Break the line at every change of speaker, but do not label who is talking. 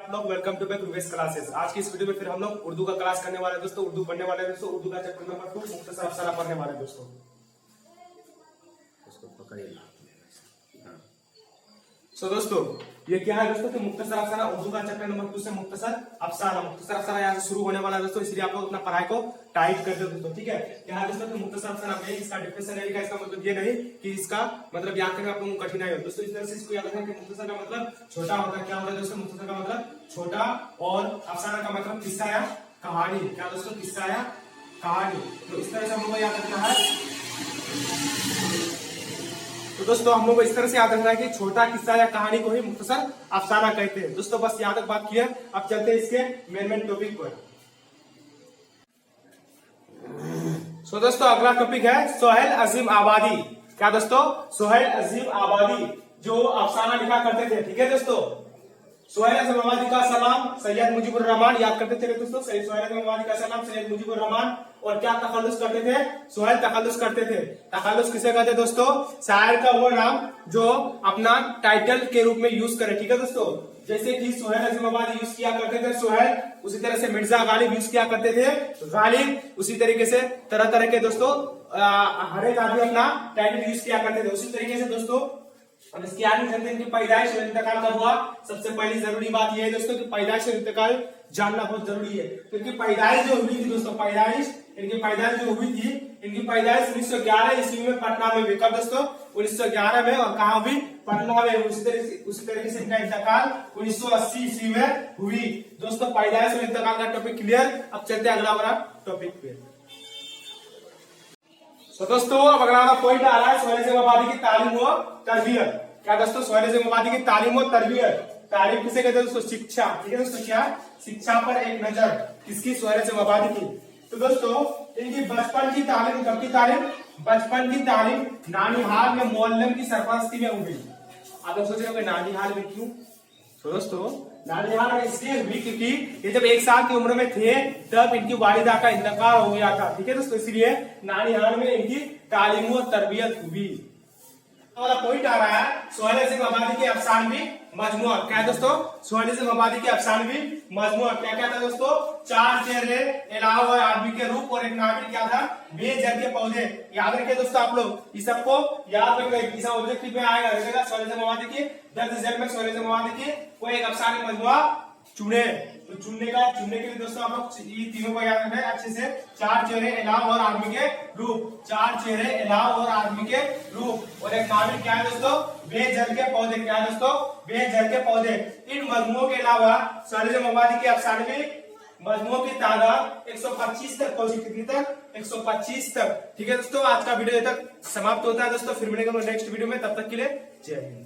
आप लोग welcome to back रिवेस classes. आज की इस वीडियो में फिर हम लोग उर्दू का क्लास करने वाले हैं दोस्तों। उर्दू पढ़ने वाले हैं दोस्तों। उर्दू का चैप्टर नंबर 2 मुख्तसर अफसाना पढ़ने वाले हैं दोस्तों। उसको पकड़िए। सो दोस्तों ये क्या है दोस्तों कि मुख्तसर अफसाना उर्दू का चैप्टर नंबर 2 से मुख्तसर अफसाना यहाँ से शुरू होने वाला है दोस्तों। इसलिए आप लोग अपना पढ़ाई को टाइट कर दो दोस्तों, ठीक है। क्या है दोस्तों कि मुख्तसर अफसाना में इसका डिफिनेशन है, इसका मतलब ये नहीं कि इसका मतलब याद करने में आप लोगों को कठिनाई हो दोस्तों। इस तरह से इसको याद रखना कि मुख्तसर का मतलब छोटा होता है। क्या होता है दोस्तों? मुख्तसर का मतलब छोटा और अफसाना का मतलब किस्सा या कहानी। क्या दोस्तों? किस्सा या कहानी। तो इस तरह से हम लोग को याद रखना है। तो दोस्तों हम लोग को इस तरह से याद रखना है कि छोटा किस्सा या कहानी को ही मुख्तसर अफसाना कहते हैं दोस्तों। बस यहाँ तक बात क्लियर। अब चलते हैं इसके मेन टॉपिक पर। सो दोस्तों अगला टॉपिक है सोहेल अजीम आबादी। क्या दोस्तों? सोहेल अजीम आबादी जो अफसाना लिखा करते थे, ठीक है दोस्तों। सोहेल अजीम आबादी का सलाम सैयद मुजीबुर रहमान याद करते थे दोस्तों। सोहेल अजीम आबादी का सलाम सैयद मुजीबुर रहमान। और क्या तखल्लुस करते थे? सोहेल तखल्लुस करते थे। तखल्लुस किसे कहते हैं दोस्तों? शायर का वो नाम जो अपना टाइटल के रूप में यूज करे, ठीक है दोस्तों। जैसे कि सोहेल अजीम आबादी यूज किया करते थे सोहेल, उसी तरह से मिर्जा गालिब यूज किया करते थे गालिब। उसी तरीके से तरह तरह के दोस्तों हर एक आदमी अपना टाइटल यूज किया करते थे। उसी तरीके से दोस्तों हम इसकी आगे जानते हैं कि पैदाइश और इंतकाल कब हुआ। सबसे पहली जरूरी बात यह है दोस्तों कि पैदाइश और इंतकाल जानना बहुत जरूरी है। क्योंकि पैदाइश जो हुई थी दोस्तों, इनकी पैदाइश जो हुई थी, इनकी पैदाइश 1911 ईस्वी में पटना में हुई। कब दोस्तों? 1911 में। और कहा हुई? पटना में। उसी तरीके से इनका इंतकाल 1980 ईस्वी में हुई दोस्तों। पैदाइश और इंतकाल का टॉपिक क्लियर। अब चलते हैं अगला वाला टॉपिक पे। तो दोस्तों अब अगला पॉइंट आ रहा है सोहेल अजीम आबादी की तालीम और तरबियत। क्या दोस्तों? सोहेल अजीम आबादी की तालीम और तरबियत। तालीम किसे कहते हैं दोस्तों? शिक्षा, ठीक है दोस्तों। क्या? शिक्षा पर एक नजर किसकी? सोहेल अजीम आबादी की। तो दोस्तों इनकी बचपन की तालीम कब की तालीम? बचपन की तालीम नानीहाल में मोअल्लम की सरपरस्ती में हुई। आप लोग सोच रहे हो नानीहाल में क्यों? तो दोस्तों नानीहाल में इसलिए हुई क्योंकि ये जब 1 साल की उम्र में थे तब इनकी वालिदा का इंतकाल हो गया था, ठीक है दोस्तों। इसलिए नानीहाल में इनकी तालीम और तरबियत हुई। वाला पॉइंट आ रहा है सोहेल अजीम आबादी के अफसानवी मजमुआ। क्या है दोस्तों? सोहेल अजीम आबादी के अफसानवी मजमुआ क्या क्या था दोस्तों? 4 चेहरे, इलावा आदमी के रूप और एक नामिल क्या था? बेजर के पौधे। याद रखिए दोस्तों आप लोग इस सबको याद रखिए। इस ऑब्जेक्टिव में आएगा सोहेल अजीम आबादी की 10 जेल में सोहेल अजीम आबादी की कोई एक अफसानी मजमुआ चुने। तो चुनने के लिए दोस्तों आप लोग ये तीनों को याद रखना है अच्छे से। 4 चेहरे, इलाव और आदमी के रूप। 4 चेहरे, इलाव और आदमी के रूप और एक नामिल क्या है दोस्तों? बेजल के पौधे। क्या है दोस्तों? बेजल के पौधे। इन मजमुओं के अलावा सोहेल अजीम आबादी के अफसानवी मजमुओं की तादाद 125 तक पहुंची। कितनी तक? 125 तक, ठीक है दोस्तों। आज का वीडियो तक समाप्त होता है दोस्तों। फिर मिलेंगे नेक्स्ट वीडियो में, तब तक के लिए जय हिंद।